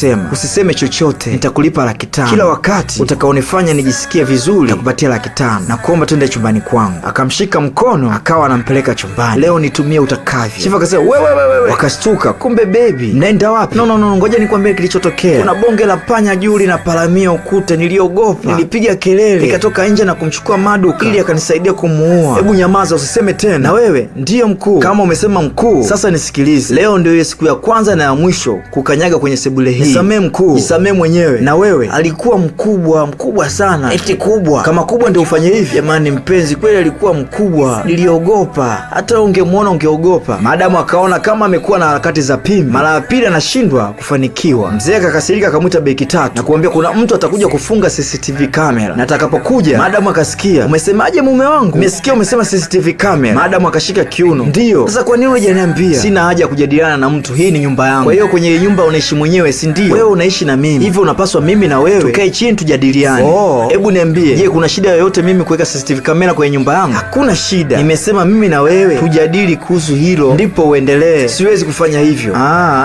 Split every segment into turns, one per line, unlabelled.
kusema, usiseme chochote, nitakulipa $500. Kila wakati utakaonifanya nijisikie vizuri nitakupatia $500. Na kuomba twende chumbani kwangu. Akamshika mkono akawa anampeleka chumbani. Leo nitumie utakavyo. Chifu akasema wewe. Wakashtuka, kumbe baby, mnaenda wapi? No, ngoja nikwambie kilichotokea. Kuna bonge la panya juu linapalamia ukuta, niliogopa. Nilipiga kelele, nikatoka nje na kumchukua Maduka ili akanisaidia kumuua. Hebu nyamaza, usiseme tena. Na wewe ndiyo mkuu. Kama umesema mkuu, sasa nisikilize. Leo ndio ile siku ya kwanza na ya mwisho kukanyaga kwenye sebule hii. Nisamee mkuu. Nisamee mwenyewe. Na wewe alikuwa mkubwa sana. Eti kubwa. Kama kubwa ndio ufanye hivi. Jamani mpenzi, kweli alikuwa mkubwa. Niliogopa. Hata ungemuona ungeogopa. Maadamu akaona kama amekuwa na harakati za pimbi, mara ya pili anashindwa kufanikiwa. Mzee akakasirika, akamwita beki 3 na kuambia kuna mtu atakuja kufunga CCTV camera. Na atakapokuja, Maadamu akasikia, umesemaje mume wangu? Nimesikia umesema CCTV camera. Maadamu akashika kiuno. Ndio. Sasa kwa nini unajaniambia? Sina haja ya kujadiliana na mtu, hii ni nyumba yangu. Kwa hiyo kwenye nyumba unaishi mwenyewe, si ndio? Wewe unaishi na mimi. Hivyo unapaswa mimi na wewe tukae chini tujadiliane. Hebu niambie, je, kuna shida yoyote mimi kuweka CCTV camera kwenye nyumba yangu? Hakuna shida. Nimesema mimi na wewe tujadili kuhusu hilo ndipo uendelee. Siwezi kufanya hivyo.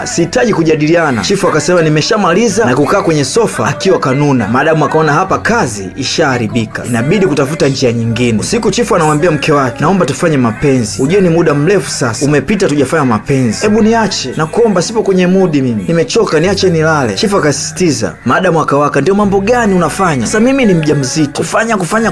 Sihitaji kujadiliana. Chifu akasema nimeshamaliza na kukaa kwenye sofa akiwa kanuna. Maadamu akaona hapa kazi ishaharibika, inabidi kutafuta njia nyingine. Usiku Chifu anamwambia mke wake, naomba tufanye mapenzi. Ujue ni muda mrefu sasa umepita tujafanya mapenzi. Hebu niache na kuomba, sipo kwenye mudi mimi. Nimechoka, niache nilale. Chifu akasisitiza. Maadamu akawaka, ndio mambo gani unafanya? Sasa mimi ni mjamzito.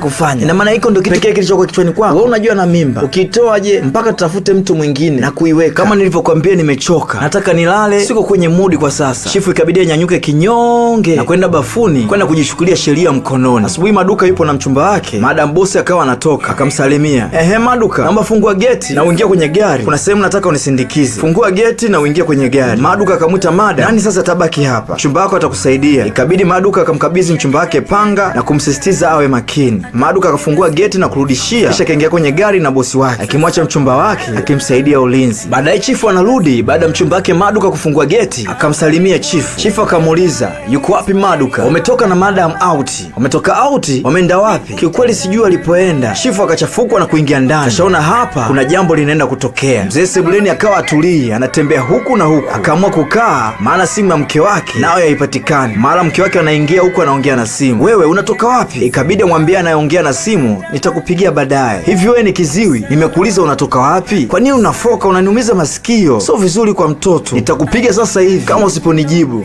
Kufanya. Ina maana hiko ndio kitu pekee kilichokuwa kichwani kwako. Wewe unajua na mimba. Ukitoaje mpaka tutafute mtu mwingine na kuiweka. Kama nilivyokuambia nimechoka. Nataka nilale, siko kwenye mudi kwa sasa. Chifu ikabidi anyanyuke kinyonge na kwenda bafuni, kwenda kujichukulia sheria mkononi. Asubuhi Maduka yupo na mchumba wake. Maadamu bosi akawa anatoka, akamsalimia. Maduka, naomba fungua geti na uingia kwenye gari. Kuna sehemu nataka unisindikize. Fungua geti na uingia kwenye gari. Maduka akamwita Mada, nani sasa tabaki hapa? Mchumba wako atakusaidia. Ikabidi Maduka akamkabidhi mchumba wake panga na kumsisitiza awe makini. Maduka akafungua geti na kurudishia, kisha kaingia kwenye gari na bosi wake, akimwacha mchumba wake akimsaidia ulinzi. Baadaye Chifu anarudi baada ya mchumba wake Maduka kufungua geti, akamsalimia Chifu. Chifu akamuuliza, yuko wapi Maduka? Wametoka na Madam out. Wametoka out? Wameenda wapi? Kiukweli sijui walipoenda. Chifu akachafukwa na kuingia ndani. Kashaona hapa kuna jambo linaenda kutokea. Mzee sebuleni akawa atulii, anatembea huku na huku. Akaamua kukaa, maana simu ya mke wake nayo haipatikani. Mara mke wake anaingia huku anaongea na simu. Wewe unatoka wapi? Ikabidi amwambie anayeongea na simu, nitakupigia baadaye. Hivi wewe ni kiziwi? Nimekuuliza unatoka wapi? Kwa nini unafoka? Unaniumiza masikio. Sio vizuri kwa mtoto. Nitakupiga sasa hivi kama usiponijibu.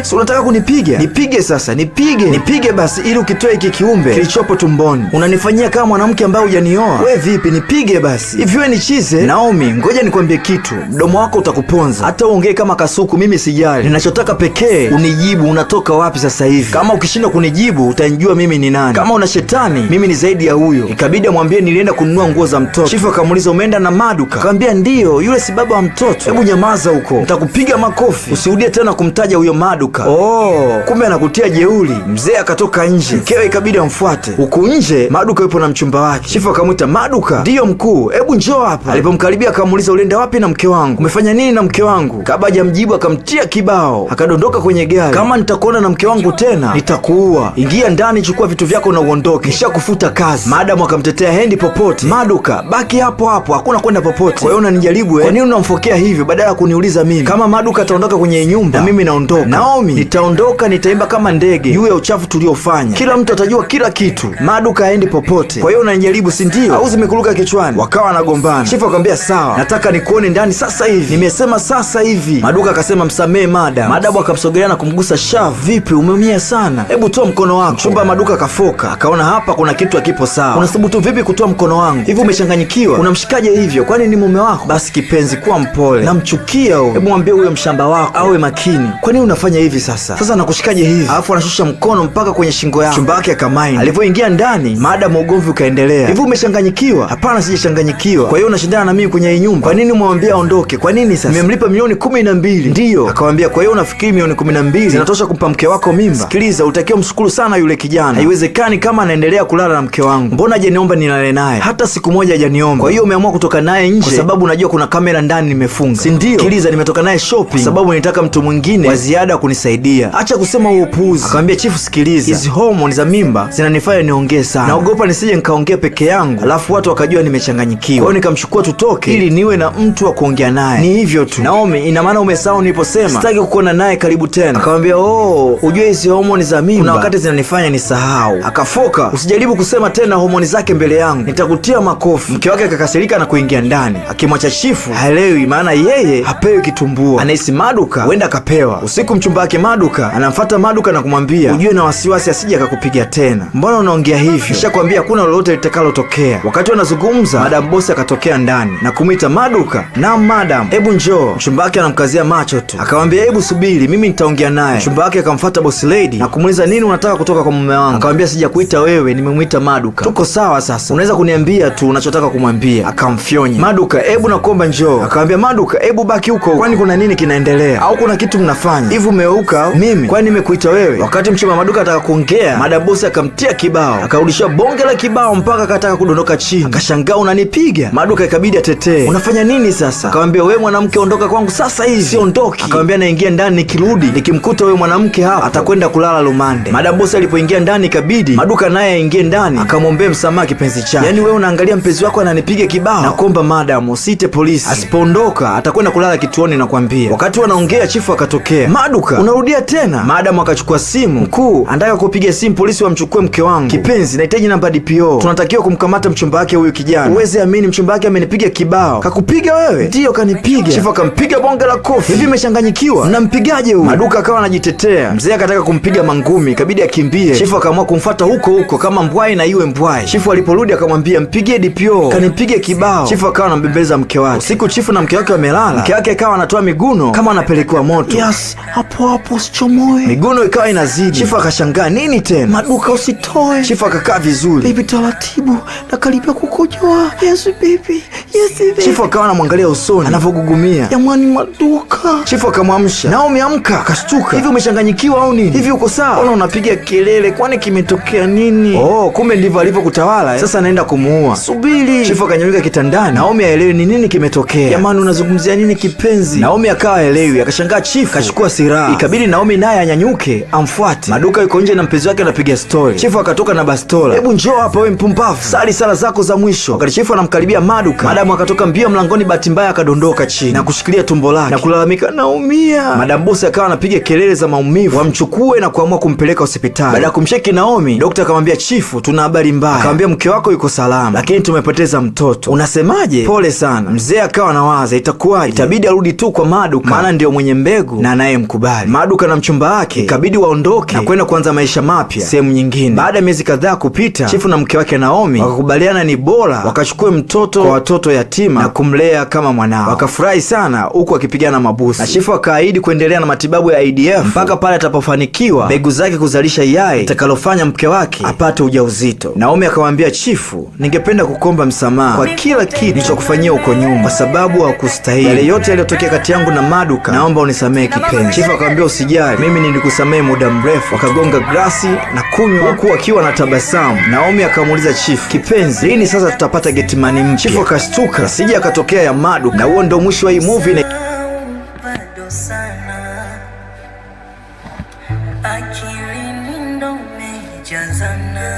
So unataka kunipiga? Nipige sasa, nipige basi ili ukitoe hiki kiumbe kilichopo tumboni. Unanifanyia kama mwanamke ambaye hujanioa. Wewe vipi? Nipige basi. Hivi wewe ni chize? Naomi, ngoja nikwambie kitu. Mdomo wako utakuponza. Hata uongee kama kasuku mimi sijali. Ninachotaka pekee unijibu unatoka wapi sasa hivi. Kama ukishindwa kunijibu utanijua mimi ni nani. Kama una shetani, mimi ni zaidi ya huyo. Ikabidi amwambie nilienda kununua nguo za mtoto. Chifu akamuuliza umeenda na Maduka? Akamwambia ndio, yule si baba wa mtoto. Hebu nyamaza huko. Nitakupiga makofi. Usirudie tena kumtaja huyo Maduka. Kumbe anakutia jeuri. Mzee akatoka nje. Mkewe ikabidi amfuate. Huku nje Maduka yupo na mchumba wake. Chifu akamwita Maduka. Ndiyo mkuu, hebu njoo hapa. Alipomkaribia akamuuliza ulienda wapi na mke wangu? Umefanya nini na mke wangu? Kabla hajamjibu akamtia kibao. Akadondoka kwenye gari. Kama nitakuona na mke wangu tena, nitakuua. Ingia ndani, chukua vitu vyako na uondoke. Kisha kufuta kazi. Maadamu akamtetea hendi popote. Maduka, baki hapo hapo, hakuna kwenda popote. Kwa hiyo unanijaribu Kwa nini unamfokea hivyo badala ya kuniuliza mimi? Kama Maduka ataondoka kwenye nyumba, na mimi naondoka. Naomi, nitaondoka, nitaimba kama ndege juu ya uchafu tuliofanya. Kila mtu atajua kila kitu. Maduka haendi popote. Kwa hiyo unanijaribu, si ndio? Au zimekuruka kichwani? Wakawa wanagombana. Chifu akamwambia sawa, nataka nikuone ndani sasa hivi. Nimesema sasa hivi. Maduka akasema msamee Madam. Madamu akamsogelea na kumgusa shavu. Vipi, umeumia sana? Hebu toa mkono wako. Chumba Maduka kafoka. Akaona hapa kuna kitu hakipo sawa. Unathubutu vipi kutoa mkono wangu? Hivi umechanganyikiwa? Unamshikaje hivyo? Kwani ni mume wako? Basi kipenzi, kuwa mpole. Namchukia huyo. Hebu mwambie huyo mshamba wako awe makini. Kwa nini unafanya hivi sasa? Sasa nakushikaje hivi? Alafu anashusha mkono mpaka kwenye shingo yako. Chumba yake akamaini. Alipoingia ndani, Madam ugomvi ukaendelea. Hivi umechanganyikiwa? Hapana, sijachanganyikiwa. Kwa hiyo unashindana na mimi kwenye hii nyumba? Kwa nini umwambia aondoke? Kwa nini sasa? Nimemlipa milioni 12. Ndiyo. Akamwambia kwa hiyo unafikiri milioni 12 zinatosha kumpa mke wako mimba? Sikiliza, utakiwa mshukuru sana yule kijana. Haiwezekani kama anaendelea kulala na mke wangu. Mbona hajaniomba nilale naye? Hata siku moja hajaniomba. Kwa hiyo umeamua kutoka naye nje kwa sababu unajua kuna kamera ndani nimefunga. Si ndio? Sikiliza, nimetoka naye shopping kwa sababu nitaka mtu mwingine wa ziada kunisaidia. Acha kusema huo upuuzi. Akamwambia Chifu, sikiliza, hizi hormone za mimba zinanifanya niongee sana. Naogopa nisije nikaongea peke yangu alafu watu wakajua nimechanganyikiwa. Kwa hiyo nikamchukua tutoke ili niwe na mtu wa kuongea naye. Ni hivyo tu. Naomi, ina maana umesahau niliposema sitaki kukuona kuona naye karibu tena. Akamwambia, oh, ujue hizi homoni za mimba kuna wakati zinanifanya nisahau. Akafoka, usijaribu kusema tena homoni zake mbele yangu, nitakutia makofi. Mke wake akakasirika na kuingia ndani, akimwacha Chifu haelewi, maana yeye hapewi kitumbua, anahisi Maduka huenda akapewa. Usiku mchumba wake Maduka anamfuata Maduka na kumwambia, ujue na wasiwasi asije akakupiga tena, mbona unaongea hivyo? Nishakwambia hakuna lolote litakalotokea. Wakati wanazungumza, Madam Boss akatokea ndani na kumwita Maduka. Naam madam, hebu njoo. Mchumba wake anamkazia macho tu, akamwambia, hebu subiri, mimi nitaongea naye. Mchumba wake akamfuata Boss Lady na kumuuliza, nini unataka kutoka kwa mume wangu? Akamwambia, sijakuita wewe, nimemwita Maduka. Tuko sawa sasa, unaweza kuniambia tu unachotaka kumwambia. Akamfyonya Maduka, hebu nakuomba njoo. Akamwambia Maduka, hebu baki huko, kwani kuna nini kinaendelea? Au kuna kitu mnafanya hivi? Umeuka mimi, kwani nimekuita wewe? Wakati mchumba Maduka ataka kuongea, Madam Boss akamtia kibao, akarudisha bonge la kibao mpaka akataka kudondoka chini. Akashangaa, unanipiga? Maduka ikabidi atetee, unafanya nini sasa? Akamwambia, wewe mwanamke, ondoka kwangu sasa hivi. Siondoki. Akamwambia, naingia ndani, nikirudi nikimkuta wewe mwanamke hapa atakwenda kulala lumande. Madam Boss alipoingia ndani, ikabidi Maduka naye aingie ndani akamwombea msamaha kipenzi chake. Yaani wewe unaangalia mpenzi wako ananipiga kibao? Nakuomba madam, usite polisi, asipoondoka atakwenda kulala kituoni nakwambia. Wakati wanaongea, Chifu akatokea. Maduka, unarudia tena? Madam akachukua simu. Mkuu, anataka kupiga simu polisi wamchukue mke wangu. Kipenzi, nahitaji namba DPO, tunatakiwa kumkamata mchumba wake huyu kijana. Uweze amini, mchumba wake amenipiga kibao. Kakupiga wewe? Ndiyo, kanipiga. Chifu akampiga bonge la kofi. Hivi umechanganyikiwa? Mnampigaje huyu? Maduka akawa anajitetea. Mzee akataka kumpiga mangumi, ikabidi akimbie. Chifu akaamua kumfuata huko huko kama mbwai na iwe mbwai. Chifu aliporudi akamwambia, mpigie DPO, kanipige kibao. Chifu akawa anambembeleza mke wake. Usiku Chifu na mke wake wamelala, mke wake akawa anatoa miguno kama anapelekewa moto. Yes, hapo hapo usichomoe. Miguno ikawa inazidi. Chifu akashangaa, nini tena? Maduka, usitoe. Chifu akakaa vizuri. Baby, taratibu, nakaribia kukojoa. Yes baby, yes baby. Chifu akawa anamwangalia usoni anavyogugumia. Jamani Maduka. Chifu akamwamsha. Naomi, amka. Akashtuka. Hivi umechanganyikiwa au nini? Hivi uko sawa? Ona unapiga kelele, kwani kimetokea nini? Oh, kumbe ndivyo alivyokutawala. Sasa anaenda kumuua. Subiri. Chifu akanyanyuka kitandani. Naomi haelewi ni nini kimetokea. Jamani, unazungumzia nini kipenzi? Naomi akawa haelewi, akashangaa Chifu kachukua silaha. Ikabidi Naomi naye anyanyuke amfuate. Maduka yuko nje na mpenzi wake anapiga story. Chifu akatoka na bastola. Hebu njoo hapa wewe mpumbavu, sali sala zako za mwisho. Wakati Chifu anamkaribia Maduka, Madamu akatoka mbio mlangoni, bahati mbaya akadondoka chini na kushikilia tumbo lake na kulalamika, naumia. Madam Boss akawa anapiga kelele za maumivu wamchukue na kuamua kumpeleka hospitali. Baada ya kumcheki Naomi, daktari akamwambia, Chifu, tuna habari mbaya. Akamwambia, mke wako yuko salama, lakini tumepoteza mtoto. Unasemaje? Pole sana. Mzee akawa anawaza itakuwaje. Itabidi arudi tu kwa Maduka, maana ndio mwenye mbegu na anayemkubali. Maduka na mchumba wake ikabidi waondoke na kwenda kuanza maisha mapya sehemu nyingine. Baada ya miezi kadhaa kupita, Chifu na mke wake Naomi wakakubaliana ni bora wakachukue mtoto kwa watoto yatima na kumlea kama mwanao. Wakafurahi sana huku wakipigana mabusi, na Chifu akaahidi kuendelea na matibabu ya IDF mpaka pale atapofanikiwa mbegu zake kuzalisha yai itakalofanya mke wake apate ujauzito. Naomi akamwambia Chifu, ningependa kukomba msamaha kwa kila kitu nilichokufanyia huko nyuma, kwa sababu hakustahili. Yale yote yaliyotokea kati yangu na Maduka, naomba unisamehe kipenzi. Chifu akamwambia, usijali, mimi nilikusamehe muda mrefu. Wakagonga glasi na kunywa huku akiwa na tabasamu. Naomi akamuuliza Chifu, kipenzi, lini sasa tutapata Getmani mpya? Chifu akashtuka asije akatokea ya Maduka. Na huo ndo mwisho wa hii movie. Akili ndo umejazana.